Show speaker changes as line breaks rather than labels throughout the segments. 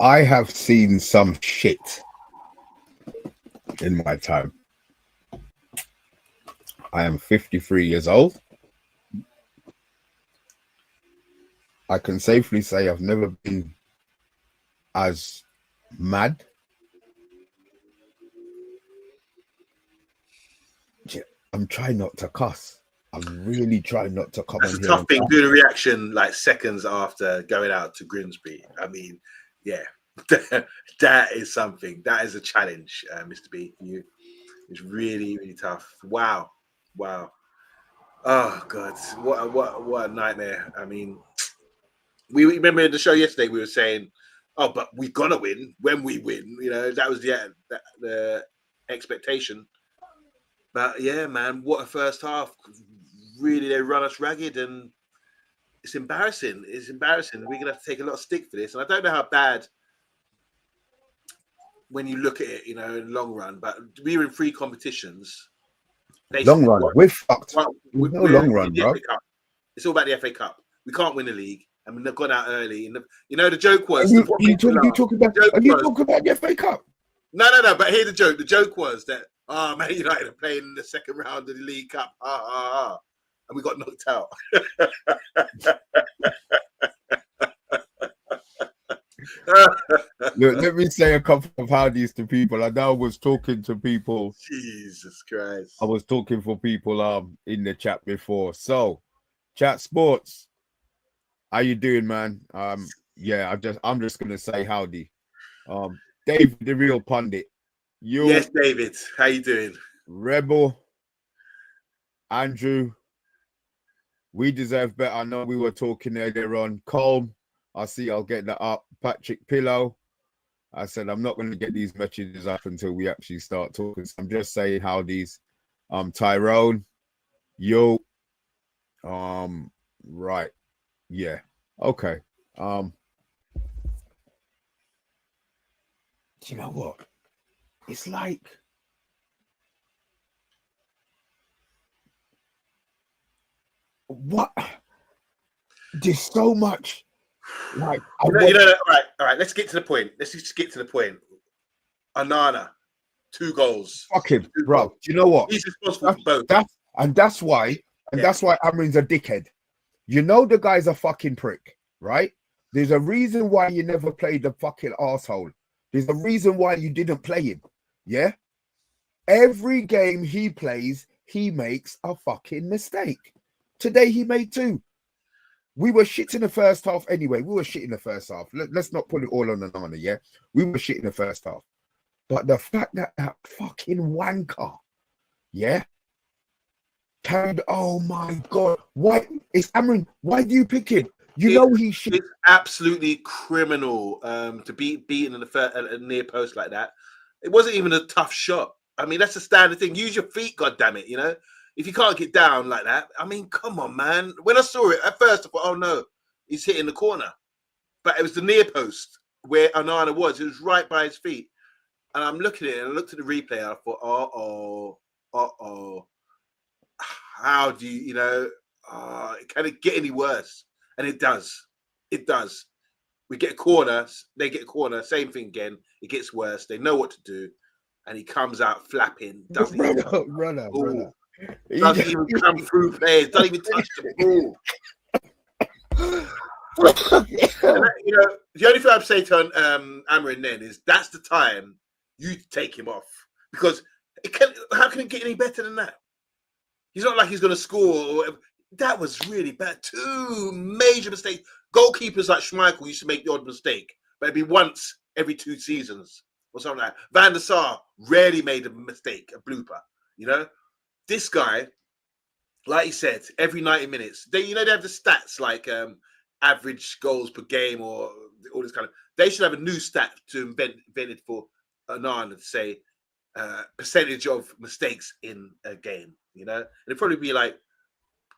I have seen some shit in my time. I am 53 years old. I can safely say I've never been as mad. I'm trying not to cuss. I'm really trying not to come
That's
on
a
here.
tough thing, doing a reaction like seconds after going out to Grimsby. I mean, yeah, that is something. That is a challenge, Mr. B. For you, it's really, really tough. Wow. Oh God, what a nightmare. I mean, we remember in the show yesterday we were saying, "Oh, but we're gonna win when we win." You know, that was the expectation. But yeah, man, what a first half! Really, they run us ragged, and it's embarrassing. It's embarrassing. We're gonna have to take a lot of stick for this, and I don't know how bad when you look at it, you know, in the long run. But we were in 3 competitions.
Long run, we're fucked.
We're
long run, bro.
It's all about the FA Cup. We can't win the league. I mean, they've gone out early. And the joke was...
Are you talking about the FA Cup?
No. But here's the joke. The joke was that, Man United are playing in the second round of the League Cup. And we got knocked out.
Look, let me say a couple of howdies to people. I know I was talking to people.
Jesus Christ.
I was talking for people in the chat before. So, Chat Sports, how you doing, man? Yeah, I'm just gonna say howdy. Dave, the real pundit.
Yes, David. How you doing?
Rebel, Andrew. We deserve better. I know we were talking earlier on. Colm, I see I'll get that up. Patrick Pillow. I said I'm not going to get these messages up until we actually start talking. So I'm just saying howdies. Tyrone, yo. Right. Yeah. Okay. Do you know what? It's like what? There's so much. Like,
all right. Let's get to the point. Let's just get to the point. Anana, 2 goals.
Fuck him, bro. Do you know what?
He's responsible for both.
That's why Amrin's a dickhead. You know the guy's a fucking prick, right? There's a reason why you never played the fucking asshole. There's a reason why you didn't play him. Yeah? Every game he plays, he makes a fucking mistake. Today he made 2. We were shit in the first half anyway. We were shit in the first half. Let's not put it all on Anana, yeah? We were shit in the first half. But the fact that fucking wanker, yeah, carried, oh my God. Why? It's Amrin. Why do you pick him? You know he should.
It's absolutely criminal to be beaten in the near post like that. It wasn't even a tough shot. I mean, that's a standard thing. Use your feet, goddammit, you know? If you can't get down like that, I mean, come on, man. When I saw it, at first I thought, oh no, he's hitting the corner. But it was the near post where Anana was. It was right by his feet. And I'm looking at it, and I looked at the replay, and I thought, how do you, can it get any worse? And it does. It does. We get a corner, they get a corner, same thing again. It gets worse. They know what to do. And he comes out flapping. Doesn't even come through players. Doesn't even touch the ball. The only thing I'd say to Amrin then is that's the time you take him off, because how can it get any better than that? He's not like he's going to score. That was really bad. 2 major mistakes. Goalkeepers like Schmeichel used to make the odd mistake, but it'd be once every 2 seasons or something like that. Van der Sar rarely made a mistake, a blooper. You know, this guy, like he said, every 90 minutes, they have the stats like average goals per game or all this kind of. They should have a new stat to invented for Anana to say percentage of mistakes in a game. You know, and it'd probably be like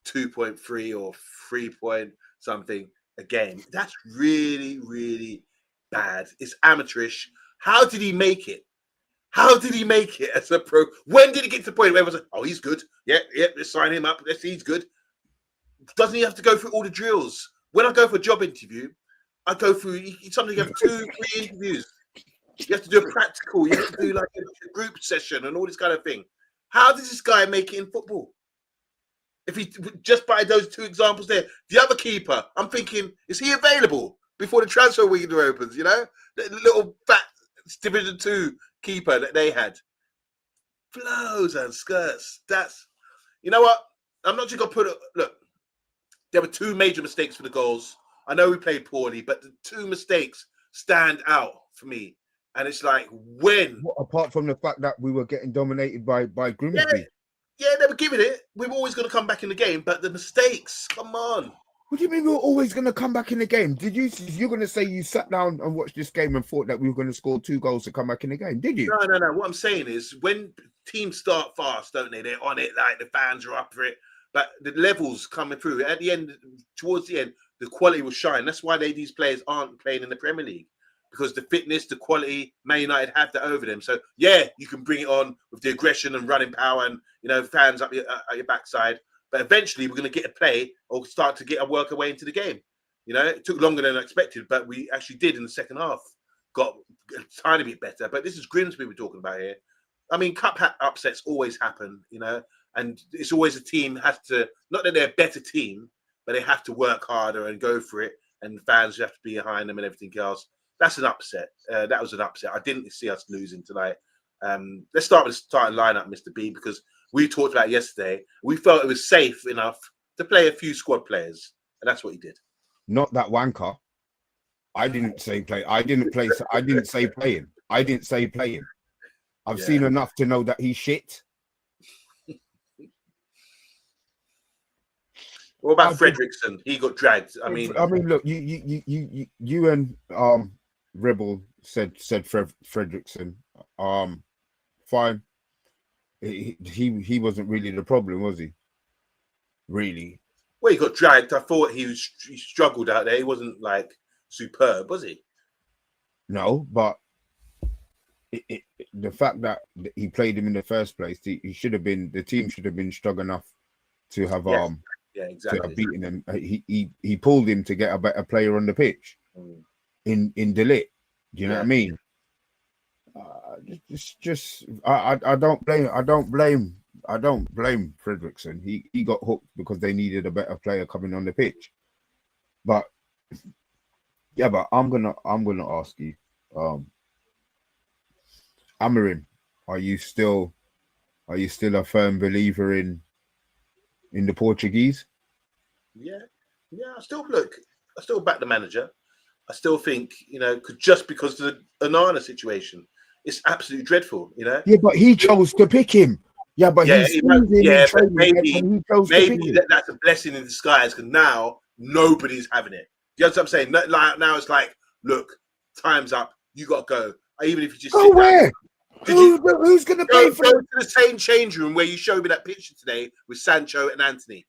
2.3 or 3 point something a game. That's really, really bad. It's amateurish. How did he make it? How did he make it as a pro? When did he get to the point where it was like, oh, he's good. Yeah, let's sign him up. Let's see, he's good. Doesn't he have to go through all the drills? When I go for a job interview, I go through. You sometimes have 2-3 interviews. You have to do a practical. You have to do like a group session and all this kind of thing. How does this guy make it in football? If he just by those 2 examples there, the other keeper, I'm thinking, is he available before the transfer window opens? You know, the little fat Division 2 keeper that they had, flows and skirts. That's, you know what? I'm not just gonna put it. Look, there were 2 major mistakes for the goals. I know we played poorly, but the 2 mistakes stand out for me. And it's like, when?
Apart from the fact that we were getting dominated by Grimsby.
Yeah, they were giving it. We were always going to come back in the game, but the mistakes, come on.
What do you mean we were always going to come back in the game? You're going to say you sat down and watched this game and thought that we were going to score 2 goals to come back in the game? Did you?
No. What I'm saying is, when teams start fast, don't they? They're on it, like the fans are up for it. But the levels coming through at the end, towards the end, the quality will shine. That's why these players aren't playing in the Premier League, because the fitness, the quality, Man United have that over them. So yeah, you can bring it on with the aggression and running power and, you know, fans up your backside. But eventually, we're going to get a play or start to get a work away into the game. You know, it took longer than I expected, but we actually did in the second half. Got a tiny bit better. But this is Grimsby we're talking about here. I mean, cup upsets always happen, you know, and it's always a team has to, not that they're a better team, but they have to work harder and go for it. And fans have to be behind them and everything else. That's an upset. That was an upset. I didn't see us losing tonight. Let's start with the starting lineup, Mr. B, because we talked about it yesterday. We felt it was safe enough to play a few squad players, and that's what he did.
Not that wanker. I didn't say play. I didn't say playing. I've seen enough to know that he's shit.
What about Fredrickson? He got dragged. I mean,
look, you and Rebel said Fredrickson. Fine. He wasn't really the problem, was he? Really?
Well, he got dragged. I thought he struggled out there. He wasn't like superb, was he?
No, but the fact that he played him in the first place, the team should have been strong enough to have
exactly.
to have beaten him. He pulled him to get a better player on the pitch in Delit. Do you know what I mean? I don't blame Fredrickson. He got hooked because they needed a better player coming on the pitch. But I'm gonna ask you, Amarim, are you still a firm believer in the Portuguese?
Yeah. I still back the manager. I still think, you know, just because of the Onana situation, it's absolutely dreadful, you know.
Yeah, but he chose to pick him. Yeah, but maybe
that's a blessing in disguise, because now nobody's having it. You know what I'm saying? Now it's like, look, time's up. You got to go. Even if you just sit
where? Who's going to pay for it?
Go to the same change room where you showed me that picture today with Sancho and Anthony.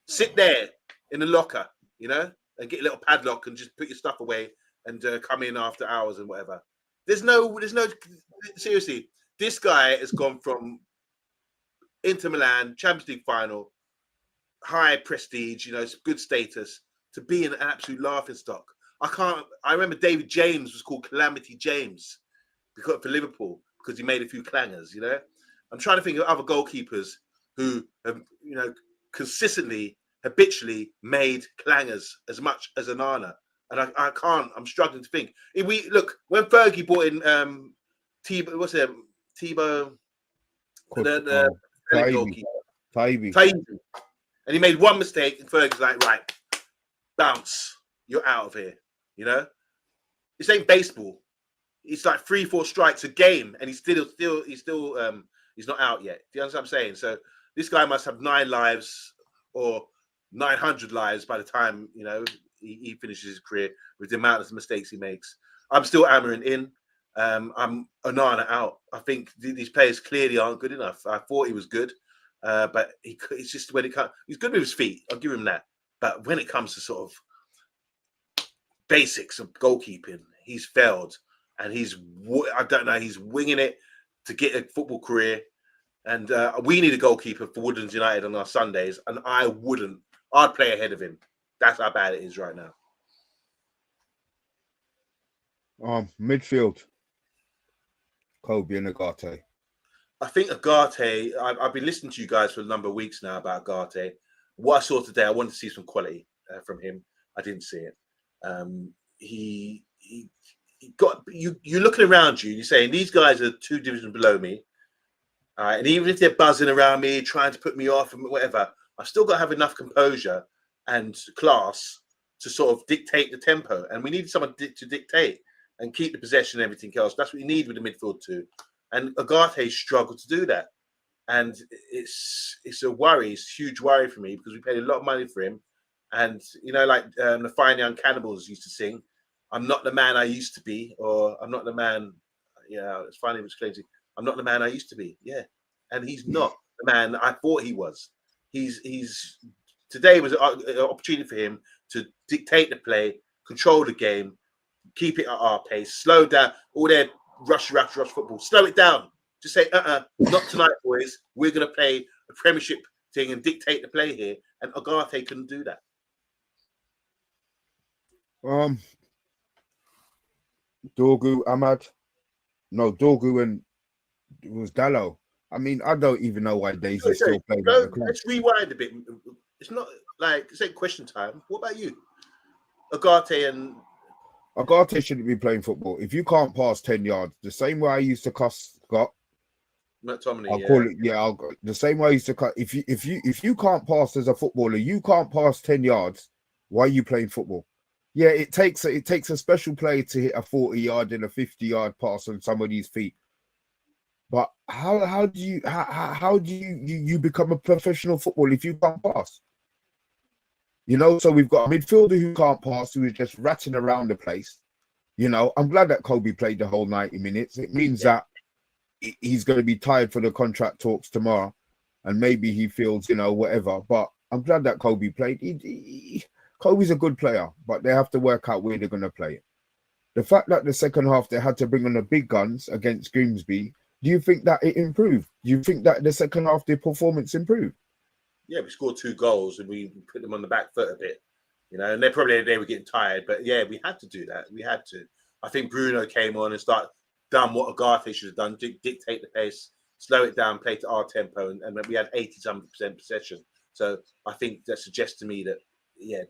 Sit there in the locker, you know, and get a little padlock and just put your stuff away and come in after hours and whatever. There's no. Seriously, this guy has gone from Inter Milan Champions League final, high prestige, you know, it's good status, to being an absolute laughingstock. I remember David James was called Calamity James for Liverpool because he made a few clangers, you know. I'm trying to think of other goalkeepers who have, you know, consistently, habitually made clangers as much as Onana. And I can't, I'm struggling to think. If we look, when Fergie brought in Thibaut, what's it? Thibaut, the goalkeeper. Taibbi. And he made one mistake, and Fergie's like, right, bounce, you're out of here. You know, this ain't baseball. It's like 3-4 strikes a game, and he's not out yet. Do you understand what I'm saying? So this guy must have 9 lives or 900 lives by the time, you know, he finishes his career with the amount of mistakes he makes. I'm still Amarin in. I'm Onana out. I think these players clearly aren't good enough. I thought he was good, but it's just when it comes, he's good with his feet. I'll give him that. But when it comes to sort of basics of goalkeeping, he's failed, and he's winging it to get a football career. And we need a goalkeeper for Woodlands United on our Sundays, and I'd play ahead of him. That's how bad it is right now.
Midfield, Kobe and Agate.
I think Agate, I've been listening to you guys for a number of weeks now about Agate. What I saw today, I wanted to see some quality from him. I didn't see it. He got you. You're looking around you. You're saying these guys are 2 divisions below me, and even if they're buzzing around me, trying to put me off and whatever, I've still got to have enough composure and class to sort of dictate the tempo. And we need someone to dictate and keep the possession and everything else. That's what you need with the midfield too. And Agate struggled to do that. And it's a worry. It's a huge worry for me because we paid a lot of money for him. And, you know, like the Fine Young Cannibals used to sing, I'm not the man I used to be, or I'm not the man, it's funny, it was crazy. I'm not the man I used to be. Yeah. And he's not the man I thought he was. Today was an opportunity for him to dictate the play, control the game, keep it at our pace, slow down all their rush football, slow it down. Just say, not tonight, boys. We're going to play a Premiership thing and dictate the play here. And Agate couldn't do that.
Dorgu, Ahmad. No, Dorgu and it was Dallo. I mean, I don't even know why Daisy still playing.
Let's rewind a bit. It's not like it's ain't question time. What about you? Agate
shouldn't be playing football. If you can't pass 10 yards, the same way I used to cuss Scott.
McTominay,
I'll call it. The same way I used to cut. If you can't pass as a footballer, you can't pass 10 yards. Why are you playing football? Yeah, it takes a special player to hit a 40-yard and a 50-yard pass on somebody's feet. But how do you become a professional footballer if you can't pass? You know, so we've got a midfielder who can't pass, who is just ratting around the place. You know, I'm glad that Kobe played the whole 90 minutes. It means that he's going to be tired for the contract talks tomorrow, and maybe he feels, whatever. But I'm glad that Kobe played. Kobe's a good player, but they have to work out where they're going to play it. The fact that the second half they had to bring on the big guns against Grimsby, do you think that it improved? Do you think that the second half their performance improved?
Yeah, we scored 2 goals and we put them on the back foot a bit, and they were getting tired. But yeah, we had to do that. We had to. I think Bruno came on and done what Agate should have done, dictate the pace, slow it down, play to our tempo, and we had 80-something% possession. So I think that suggests to me that,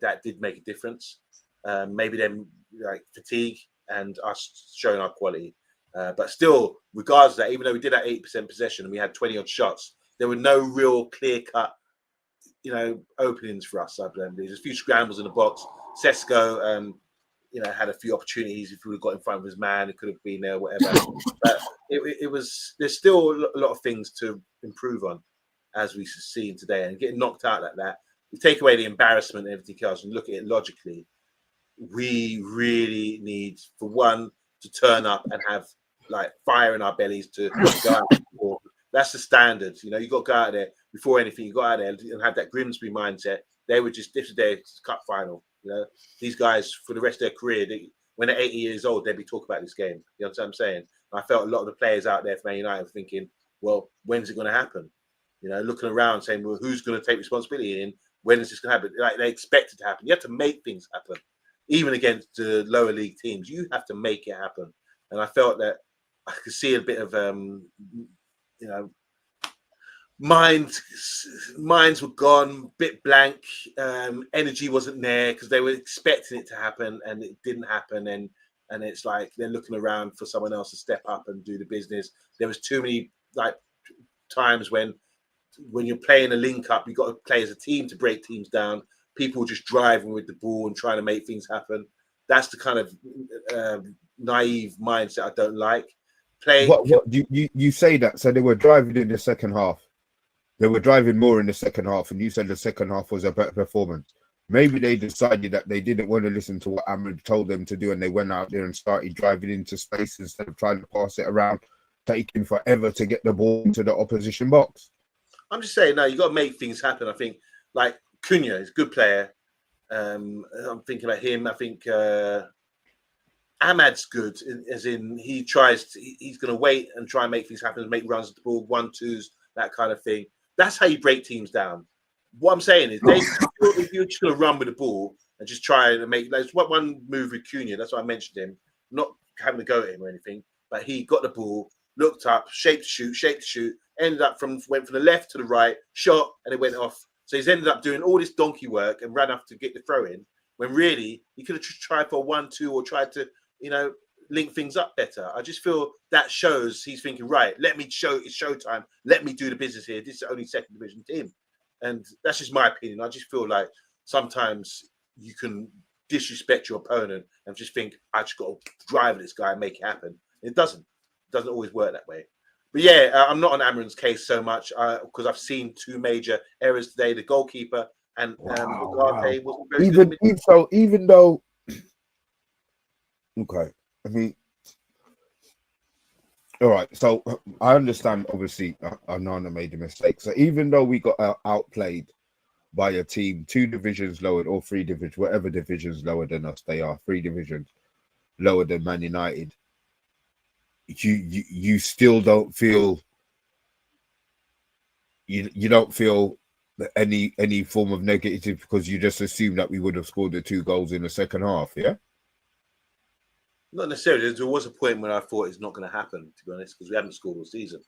that did make a difference. Maybe them like fatigue and us showing our quality. But still, regardless of that, even though we did have 80% possession and we had 20-odd shots, there were no real clear-cut, openings for us. I believe there's a few scrambles in the box. Sesko, had a few opportunities. If we would have got in front of his man, it could have been there, whatever. But it was. There's still a lot of things to improve on, as we've seen today. And getting knocked out like that, you take away the embarrassment and everything else, and look at it logically. We really need, for one, to turn up and have like fire in our bellies to go out. That's the standard. You got to go out there before anything. You got out there and have that Grimsby mindset. They were just, this is their cup final. These guys, for the rest of their career, when they're 80 years old, they'll be talking about this game. You know what I'm saying? And I felt a lot of the players out there for Man United thinking, well, when's it going to happen? Looking around saying, well, who's going to take responsibility and when is this going to happen? Like, they expect it to happen. You have to make things happen. Even against the lower league teams, you have to make it happen. And I felt that I could see a bit of, minds were gone, bit blank. Energy wasn't there because they were expecting it to happen and it didn't happen. And it's like they're looking around for someone else to step up and do the business. There was too many times when you're playing a link up, you've got to play as a team to break teams down. People just driving with the ball and trying to make things happen. That's the kind of naive mindset I don't like.
What you say that? So they were driving in the second half. They were driving more in the second half, and you said the second half was a better performance. Maybe they decided that they didn't want to listen to what Ahmed told them to do, and they went out there and started driving into space instead of trying to pass it around, taking forever to get the ball into the opposition box.
I'm just saying, no, you got to make things happen. I think, like Cunha is a good player. I'm thinking about him. I think Ahmad's good, as in he's going to wait and try and make things happen, make runs at the ball, 1-2s, that kind of thing. That's how you break teams down. What I'm saying is, if you're just going to run with the ball and just try to make, that's what one move with Cunha. That's why I mentioned him. Not having a go at him or anything, but he got the ball, looked up, shaped to shoot, ended up went from the left to the right, shot, and it went off. So he's ended up doing all this donkey work and ran off to get the throw in, when really he could have tried for 1-2 or tried to, link things up better. I just feel that shows he's thinking, right, let me show, it's showtime. Let me do the business here. This is only second division team. And that's just my opinion. I just feel like sometimes you can disrespect your opponent and just think, I just got to drive this guy and make it happen. It doesn't always work that way. But yeah, I'm not on Amarin's case so much because I've seen two major errors today. The goalkeeper and Ugarte wasn't very good.
Even though, okay, I mean, all right. So I understand. Obviously, Anana made a mistake. So even though we got outplayed by a team 2 divisions lower or 3 divisions, whatever divisions lower than us they are, 3 divisions lower than Man United, you still don't feel you don't feel any form of negative because you just assume that we would have scored the 2 goals in the second half, yeah?
Not necessarily. There was a point when I thought it's not going to happen, to be honest, because we haven't scored all season.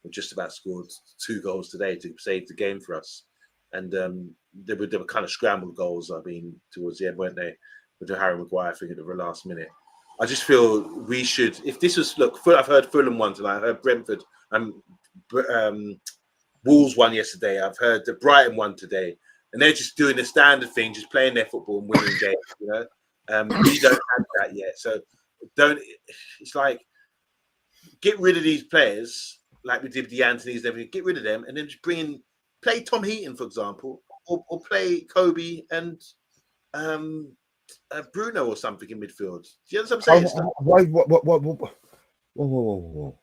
We just about scored 2 goals today to save the game for us. And they were kind of scrambled goals, towards the end, weren't they? With Harry Maguire, I think, at the last minute. I just feel we should, if this was, I've heard Fulham one tonight, I heard Brentford and Wolves one yesterday, I've heard the Brighton one today, and they're just doing the standard thing, just playing their football and winning games, We don't have that yet. So it's like, get rid of these players, like we did with the Anthony's and everything, get rid of them, and then just play Tom Heaton, for example, or play Kobe and Bruno or something in midfield. Do you understand what I'm saying?
Why? Whoa.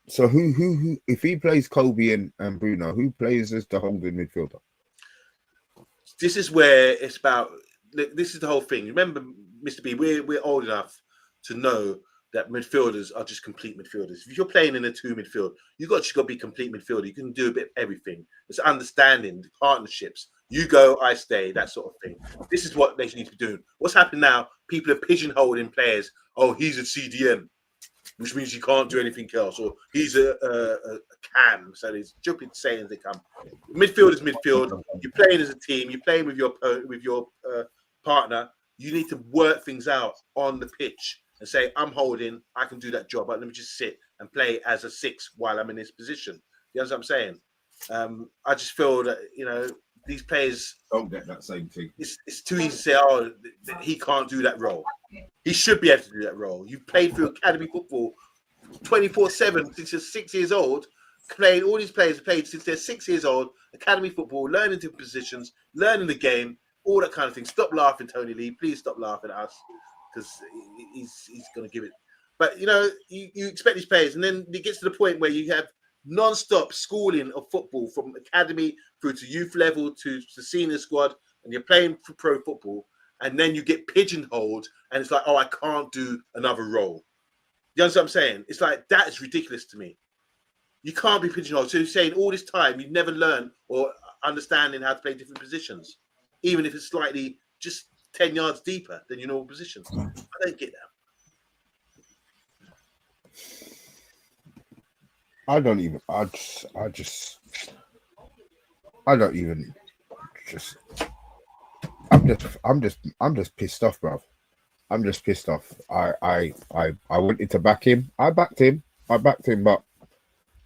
So who? If he plays Kobe and Bruno, who plays as the holding midfielder?
This is where it's about. This is the whole thing. Remember, Mr. B, we're old enough to know that midfielders are just complete midfielders. If you're playing in a 2 midfield, you've just got to be complete midfielder. You can do a bit of everything. It's understanding, partnerships. You go, I stay, that sort of thing. This is what they need to be doing. What's happening now? People are pigeonholing players. Oh, he's a CDM, which means you can't do anything else. Or he's a cam. So there's stupid sayings that come. Midfield is midfield. You're playing as a team. You're playing with your partner. You need to work things out on the pitch and say, I'm holding, I can do that job, but let me just sit and play as a 6 while I'm in this position. You know what I'm saying? I just feel that, these players
don't get that same thing.
It's too easy to say, oh, he can't do that role. He should be able to do that role. You've played through academy football 24/7 since you're 6 years old. All these players have played since they're 6 years old, academy football, learning different positions, learning the game, all that kind of thing. Stop laughing, Tony Lee. Please stop laughing at us, because he's going to give it. But, you expect these players, and then it gets to the point where you have non-stop schooling of football from academy through to youth level to senior squad, and you're playing for pro football, and then you get pigeonholed, and it's like, oh, I can't do another role. You understand what I'm saying? It's like, that is ridiculous to me. You can't be pigeonholed. So you're saying all this time you've never learned or understanding how to play different positions, even if it's slightly just 10 yards deeper than your normal position. I don't get that.
I'm just pissed off, bro. I'm just pissed off. I wanted to back him. I backed him, but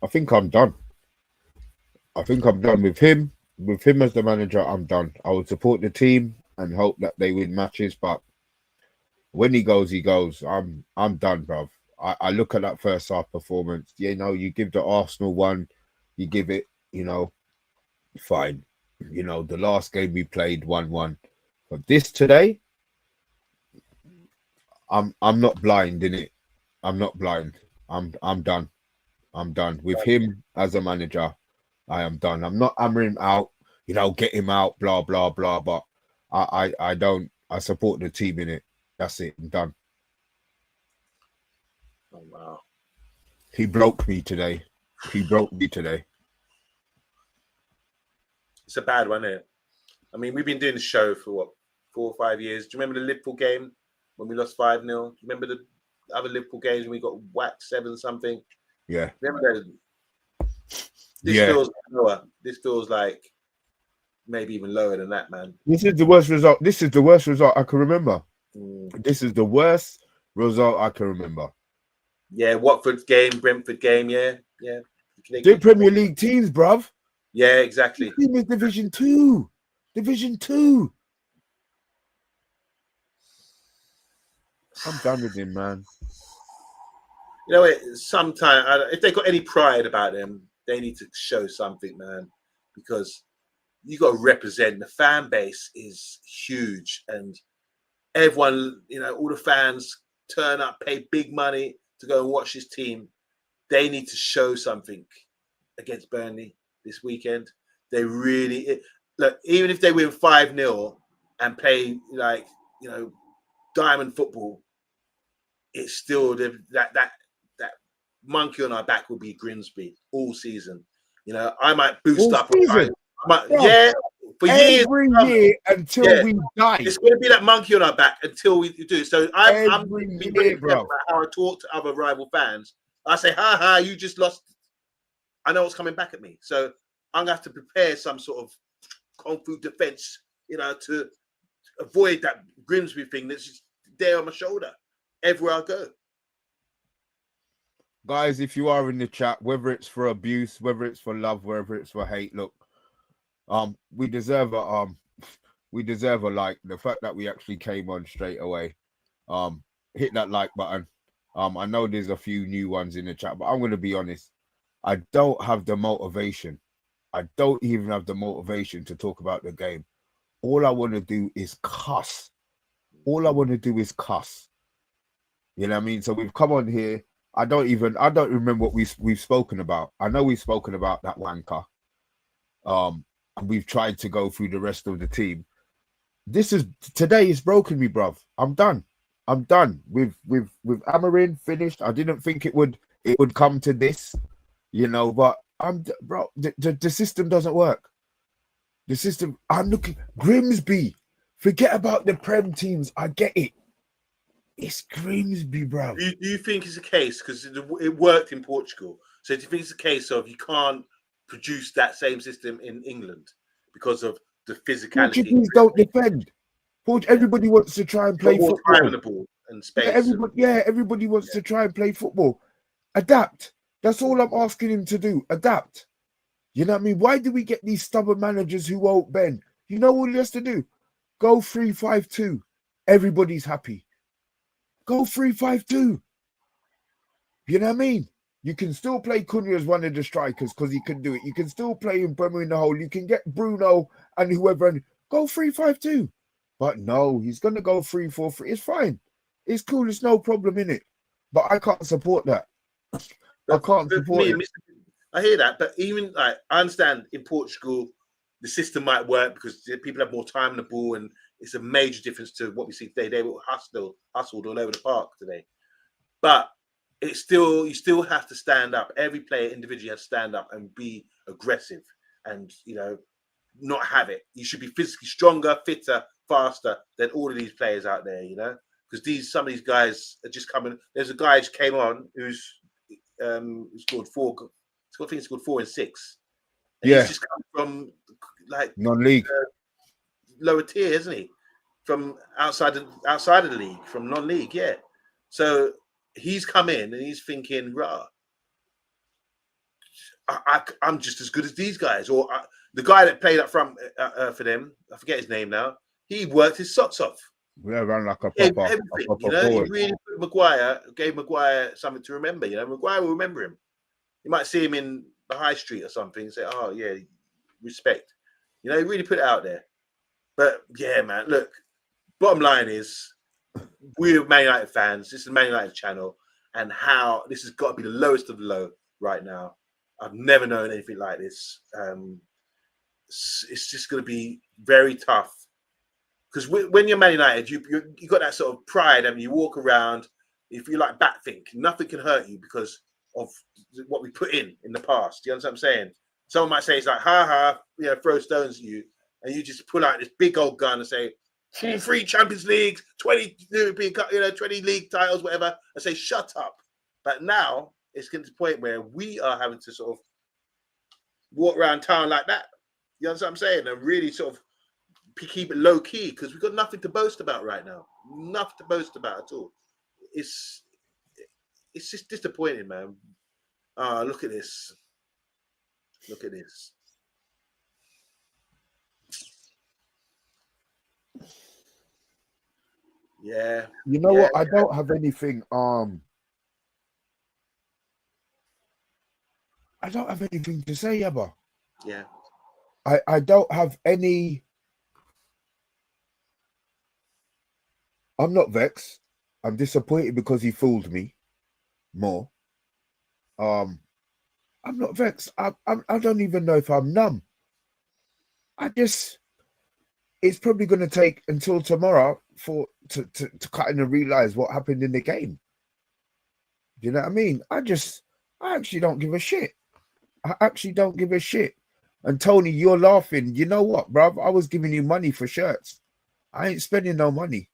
I think I'm done. With him. With him as the manager, I'm done. I would support the team and hope that they win matches, but when he goes, he goes. I'm done, bro. I look at that first half performance. You give the Arsenal one, you give it, fine. The last game we played 1-1. But this today, I'm not blind in it. I'm not blind. I'm done. I'm done. With him as a manager, I am done. I'm not hammering him out, get him out, blah, blah, blah. But I support the team in it. That's it. I'm done.
Oh, wow.
He broke me today. It's
a bad one, isn't it? I mean, we've been doing the show for 4 or 5 years. Do you remember the Liverpool game when we lost 5-0. Remember the other Liverpool games when we got whacked 7-something?
Yeah.
Remember those? This
Yeah.
feels lower. This feels like maybe even lower than that, man.
This is the worst result. This is the worst result I can remember.
Mm.
This is the worst result I can remember.
Yeah, Watford game, Brentford game, yeah.
They're Premier League teams, bruv.
Yeah, exactly.
This team is Division 2. Division 2. I'm done with him, man.
You know, sometimes if they got any pride about them, they need to show something, man, because you got to represent. The fan base is huge, and everyone, you know, all the fans turn up, pay big money to go and watch this team. They need to show something against Burnley this weekend. They really look, even if they win 5-0 and play like, you know, diamond football, it's still that monkey on our back will be Grimsby all season. You know, I might boost
All
up.
season.
Yeah, for years.
Every year until we die.
It's going to be that monkey on our back until we do it. So I'm
Every
being
year,
really
bro.
careful about how I talk to other rival fans. I say, ha ha, you just lost. I know what's coming back at me. So I'm going to have to prepare some sort of kung fu defense, you know, to avoid that Grimsby thing that's just there on my shoulder everywhere I go.
Guys, if you are in the chat, whether it's for abuse, whether it's for love, whether it's for hate, look, we deserve a like. The fact that we actually came on straight away, hit that like button. I know there's a few new ones in the chat, but I'm going to be honest, I don't have the motivation. I don't even have the motivation to talk about the game. All I want to do is cuss. All I want to do is cuss. You know what I mean? So we've come on here. I don't remember what we've spoken about. I know we've spoken about that wanker. And we've tried to go through the rest of the team. Today has broken me, bruv. I'm done. I'm done with Amarin finished. I didn't think it would come to this, you know, but the system doesn't work. The system, I'm looking Grimsby. Forget about the Prem teams. I get it. It's Grimsby, bro.
Do you think it's a case because it worked in Portugal? So do you think it's a case of you can't produce that same system in England because of the physicality?
Portuguese don't defend. Everybody wants to try and play
more
football.
time on the ball and space.
Everybody wants to try and play football. Adapt. That's all I'm asking him to do. Adapt. You know what I mean? Why do we get these stubborn managers who won't bend? You know what he has to do? Go 3-5-2. Everybody's happy. Go 3-5-2. You know what I mean? You can still play Cunha as one of the strikers because he can do it. You can still play him Bremer in the hole. You can get Bruno and whoever and go 3-5-2. But no, he's going to go 3-4-3. It's fine. It's cool. It's no problem in it. But I can't support that. I can't support it.
I hear that, but even like I understand in Portugal, the system might work because people have more time on the ball, and it's a major difference to what we see today. They were hustled all over the park today, but it's still you still have to stand up. Every player individually has to stand up and be aggressive, and you know, not have it. You should be physically stronger, fitter, faster than all of these players out there. You know, because some of these guys are just coming. There's a guy who came on who's scored 4. I think he scored 4 and 6. And he's just come from like
non-league,
lower tier, isn't he? From outside of the league, from non-league, yeah. So he's come in and he's thinking, "Rah, I'm just as good as these guys." Or the guy that played up front for them, I forget his name now. He worked his socks off.
Yeah, ran like a
proper you know,
forward.
He really gave Maguire something to remember. You know, Maguire will remember him. You might see him in the high street or something and say, "Oh yeah, respect." You know, he really put it out there. But yeah, man, look, bottom line is we're Man United fans. This is the Man United channel, and how this has got to be the lowest of the low right now. I've never known anything like this. It's just going to be very tough because when you're Man United, you got that sort of pride, and you walk around. If you like Batthink, nothing can hurt you because of what we put in the past. You understand what I'm saying? Someone might say it's like, ha ha, you know, throw stones at you, and you just pull out this big old gun and say, 3 Champions Leagues, 20 European Cup, 20 league titles, whatever. I say, shut up. But now it's getting to the point where we are having to sort of walk around town like that. You understand what I'm saying? And really sort of keep it low key because we've got nothing to boast about right now. Nothing to boast about at all. It's just disappointing, man. Look at this. Look at this. Yeah.
You know what? I don't have anything. I don't have anything to say, ever.
Yeah.
I don't have any. I'm not vexed. I'm disappointed because he fooled me more. I'm not vexed. I don't even know if I'm numb. It's probably going to take until tomorrow to kind of realize what happened in the game. Do you know what I mean? I actually don't give a shit. I actually don't give a shit. And Tony, you're laughing. You know what, bruv? I was giving you money for shirts. I ain't spending no money.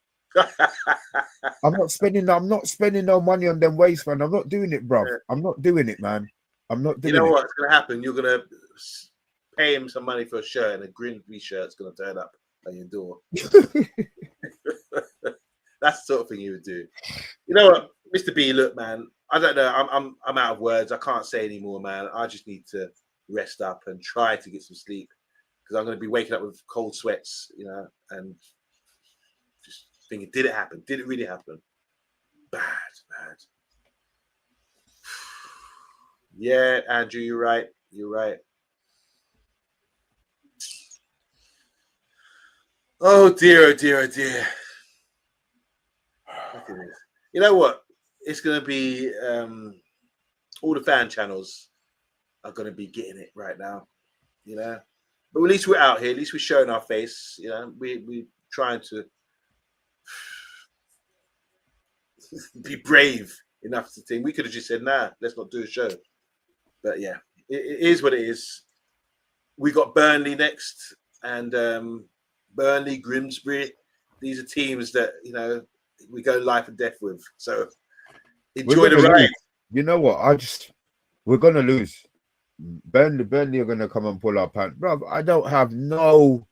I'm not spending no money on them waste, man. I'm not doing it, bruv. I'm not doing it, man. I'm not doing it.
You know what's going to happen? You're going to pay him some money for a shirt, and a Grimsby shirt's going to turn up at your door. That's the sort of thing you would do. You know what, Mr. B? Look, man. I don't know. I'm out of words. I can't say anymore, man. I just need to rest up and try to get some sleep because I'm going to be waking up with cold sweats, and just thinking, did it happen? Did it really happen? Bad. Yeah, Andrew, you're right. You're right. Oh dear, oh dear, oh dear. Look at this. You know what? It's going to be all the fan channels are going to be getting it right now, But at least we're out here. At least we're showing our face. We're trying to be brave enough to think. We could have just said, nah, let's not do a show. But yeah, it is what it is. We got Burnley next, and Burnley, Grimsby. These are teams that we go life and death with. So enjoy the ride.
You know what? We're gonna lose. Burnley are gonna come and pull our pants, bro. I don't have no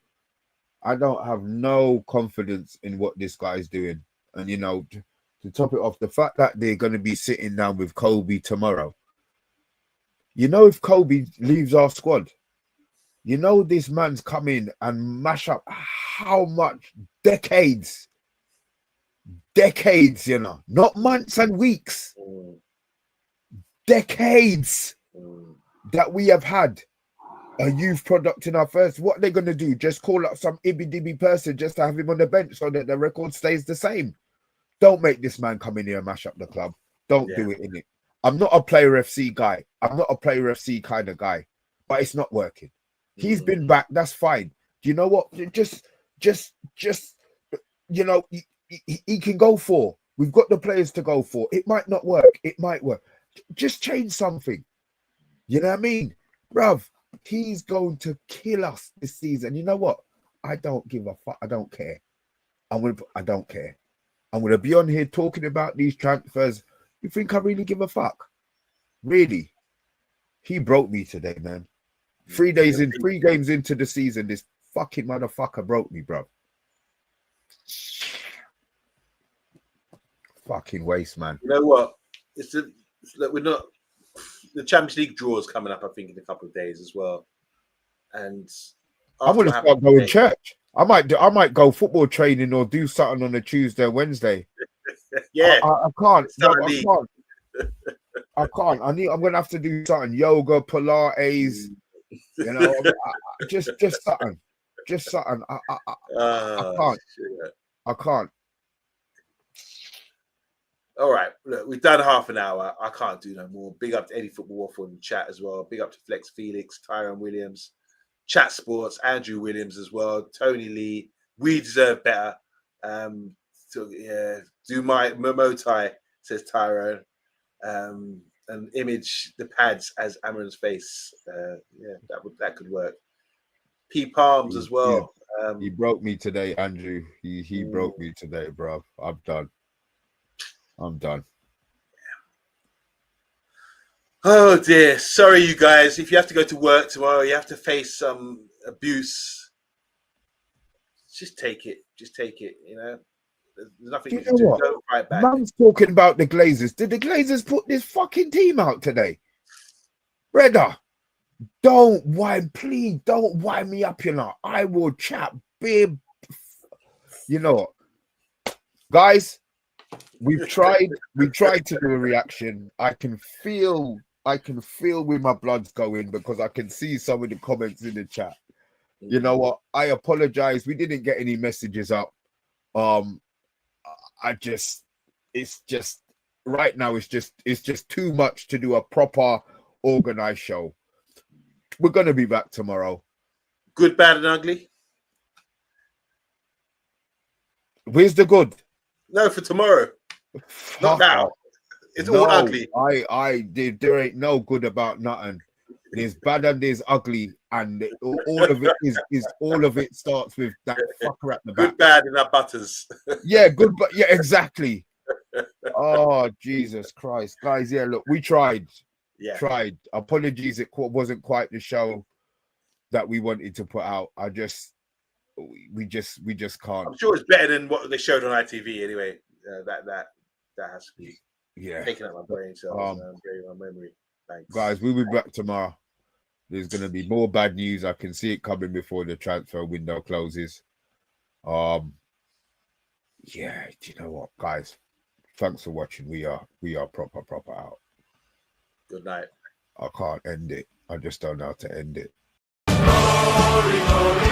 confidence in what this guy's doing. And to top it off, the fact that they're gonna be sitting down with Kobe tomorrow. If Kobe leaves our squad, this man's come in and mash up how much decades, not months and weeks, decades that we have had a youth product in our first. What they're going to do, just call up some ibby-dibby person just to have him on the bench so that the record stays the same. Don't make this man come in here and mash up the club. Don't do it, innit? I'm not a Player FC guy. I'm not a Player FC kind of guy, but it's not working. He's been back. That's fine. Do you know what? Just he can go for. We've got the players to go for. It might not work. It might work. Just change something. You know what I mean? Bruv, he's going to kill us this season. You know what? I don't give a fuck. I don't care. I don't care. I'm going to be on here talking about these transfers. You think I really give a fuck? Really? He broke me today, man. 3 games into the season, this fucking motherfucker broke me, bro. Fucking waste, man.
You know what? We're not. The Champions League draw is coming up, I think, in a couple of days as well. And
I'm gonna start going to church. I might go football training or do something on a Tuesday or Wednesday.
Yeah,
I can't. No, I can't. I can't. I'm gonna have to do something. Yoga, Pilates. Just something. Just something. I can't.
Shit.
I can't.
All right, look, we've done half an hour. I can't do no more. Big up to Eddie Football Waffle in the chat as well. Big up to Flex Felix, Tyrone Williams, Chat Sports, Andrew Williams as well, Tony Lee. We deserve better. Do my Momotai, says Tyrone. And image the pads as Amaran's face. That could work. P Palms as well.
He broke me today, Andrew. He broke me today, bro. I'm done.
Oh dear. Sorry, you guys. If you have to go to work tomorrow, you have to face some abuse. Just take it. You know, there's nothing you can do. Don't fight back.
Man's talking about the Glazers. Did the Glazers put this fucking team out today? Brother, please don't wind me up, you know. I will chat big. You know, guys, we've tried to do a reaction. I can feel where my blood's going because I can see some of the comments in the chat. You know what? I apologize. We didn't get any messages up. It's just right now. It's just too much to do a proper organized show. We're gonna be back tomorrow.
Good, bad, and ugly.
Where's the good?
No, for tomorrow. Not now. It's all ugly.
There ain't no good about nothing. There's bad and there's ugly, and all of it is all of it starts with that fucker at the back.
Good, bad, and that butters.
Yeah, good, but yeah, exactly. Oh, Jesus Christ, guys. Yeah, look, we tried.
Yeah.
Tried. Apologies, it wasn't quite the show that we wanted to put out. We just can't.
I'm sure it's better than what they showed on ITV anyway. That has to be taking out my brain cells and my memory. Thanks.
Guys, we'll be back tomorrow. There's gonna be more bad news. I can see it coming before the transfer window closes. Yeah, do you know what, guys? Thanks for watching. We are proper out.
Good night.
I can't end it. I just don't know how to end it.
Glory, glory,